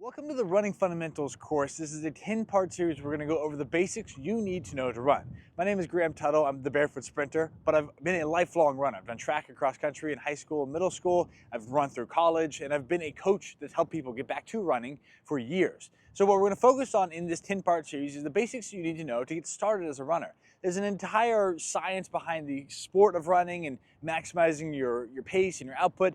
Welcome to the Running Fundamentals course. This is a 10-part series. We're going to go over the basics you need to know to run. My name is Graham Tuttle. I'm the Barefoot sprinter, but I've been a lifelong runner. I've done track and cross country in high school and middle school. I've run through college, and I've been a coach that's helped people get back to running for years. So what we're going to focus on in this 10-part series is the basics you need to know to get started as a runner. There's an entire science behind the sport of running and maximizing your pace and your output.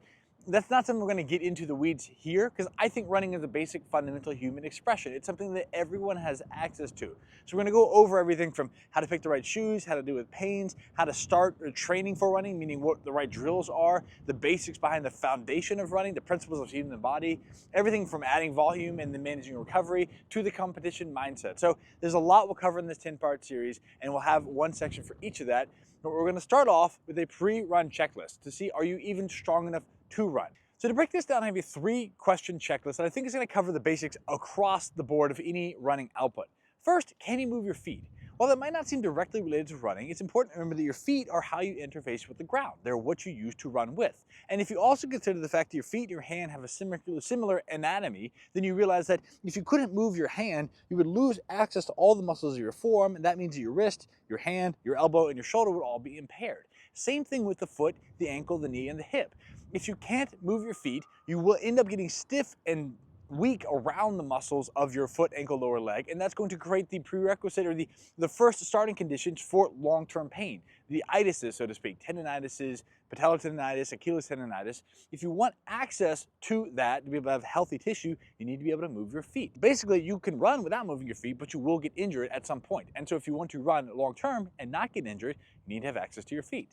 That's not something we're going to get into the weeds here, because I think running is a basic fundamental human expression. It's something that everyone has access to. So we're going to go over everything from how to pick the right shoes, how to deal with pains, how to start training for running, meaning what the right drills are, the basics behind the foundation of running, the principles of heating the body, everything from adding volume and then managing recovery to the competition mindset. So there's a lot we'll cover in this 10-part series, and we'll have one section for each of that. But we're going to start off with a pre-run checklist to see, are you even strong enough to run? So to break this down, I have a 3-question checklist that I think is going to cover the basics across the board of any running output. First, can you move your feet? While that might not seem directly related to running, it's important to remember that your feet are how you interface with the ground. They're what you use to run with. And if you also consider the fact that your feet and your hand have a similar anatomy, then you realize that if you couldn't move your hand, you would lose access to all the muscles of your forearm, and that means that your wrist, your hand, your elbow, and your shoulder would all be impaired. Same thing with the foot, the ankle, the knee, and the hip. If you can't move your feet, you will end up getting stiff and weak around the muscles of your foot, ankle, lower leg, and that's going to create the prerequisite or the first starting conditions for long-term pain. The itises, so to speak, tendinitis, patellar tendinitis, Achilles tendinitis. If you want access to that, to be able to have healthy tissue, you need to be able to move your feet. Basically, you can run without moving your feet, but you will get injured at some point. And so if you want to run long-term and not get injured, you need to have access to your feet.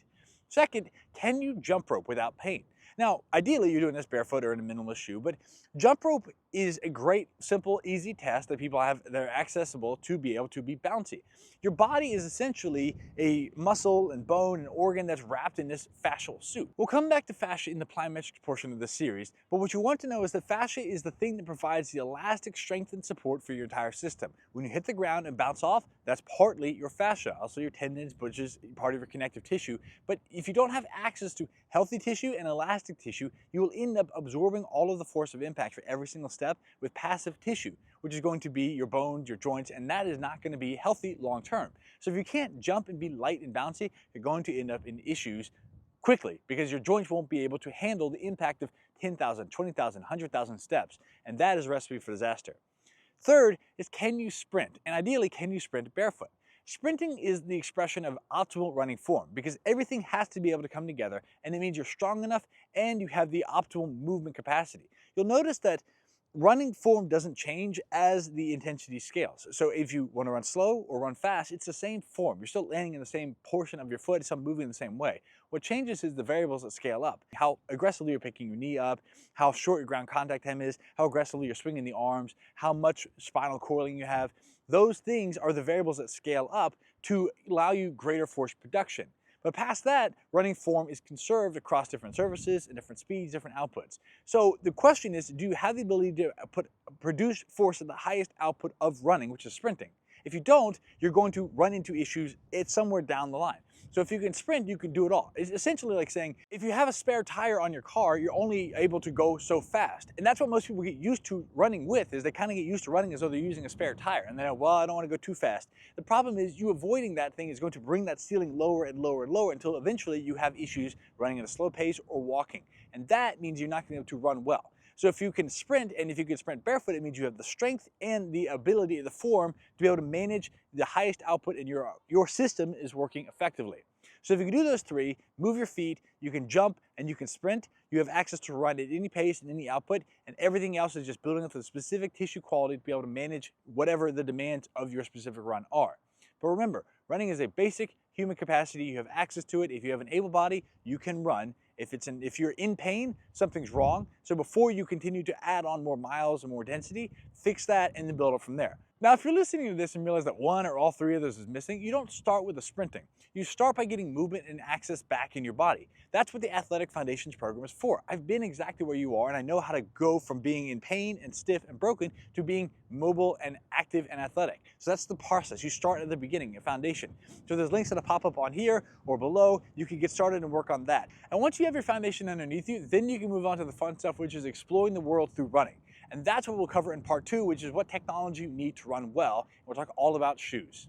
Second, can you jump rope without pain? Now, ideally, you're doing this barefoot or in a minimalist shoe, but jump rope is a great, simple, easy test that people have that are accessible to be able to be bouncy. Your body is essentially a muscle and bone and organ that's wrapped in this fascial suit. We'll come back to fascia in the plyometrics portion of this series, but what you want to know is that fascia is the thing that provides the elastic strength and support for your entire system. When you hit the ground and bounce off, that's partly your fascia, also your tendons, which is part of your connective tissue. But if you don't have access to healthy tissue and elastic tissue, you will end up absorbing all of the force of impact for every single step with passive tissue, which is going to be your bones, your joints, and that is not going to be healthy long term. So if you can't jump and be light and bouncy, you're going to end up in issues quickly because your joints won't be able to handle the impact of 10,000, 20,000, 100,000 steps, and that is a recipe for disaster. Third is, can you sprint? And ideally, can you sprint barefoot? Sprinting is the expression of optimal running form because everything has to be able to come together, and it means you're strong enough and you have the optimal movement capacity. You'll notice that running form doesn't change as the intensity scales. So if you want to run slow or run fast, it's the same form. You're still landing in the same portion of your foot, it's still moving the same way. What changes is the variables that scale up. How aggressively you're picking your knee up, how short your ground contact time is, how aggressively you're swinging the arms, how much spinal coiling you have. Those things are the variables that scale up to allow you greater force production. But past that, running form is conserved across different surfaces and different speeds, different outputs. So the question is, do you have the ability to produce force at the highest output of running, which is sprinting? If you don't, you're going to run into issues somewhere down the line. So if you can sprint, you can do it all. It's essentially like saying, if you have a spare tire on your car, you're only able to go so fast. And that's what most people get used to running with, is they kind of get used to running as though they're using a spare tire. And they're like, well, I don't want to go too fast. The problem is you avoiding that thing is going to bring that ceiling lower and lower and lower until eventually you have issues running at a slow pace or walking. And that means you're not going to be able to run well. So if you can sprint, and if you can sprint barefoot, it means you have the strength and the ability, the form, to be able to manage the highest output, and your system is working effectively. So if you can do those three, move your feet, you can jump, and you can sprint, you have access to run at any pace and any output, and everything else is just building up the specific tissue quality to be able to manage whatever the demands of your specific run are. But remember, running is a basic human capacity. You have access to it. If you have an able body, you can run. If you're in pain, something's wrong. So before you continue to add on more miles and more density, fix that and then build up from there. Now, if you're listening to this and realize that one or all three of those is missing, you don't start with the sprinting. You start by getting movement and access back in your body. That's what the Athletic Foundations program is for. I've been exactly where you are, and I know how to go from being in pain and stiff and broken to being mobile and active and athletic. So that's the process. You start at the beginning, a foundation. So there's links that'll pop up on here or below. You can get started and work on that. And once you have your foundation underneath you, then you can move on to the fun stuff, which is exploring the world through running. And that's what we'll cover in part 2, which is what technology you need to run well. We'll talk all about shoes.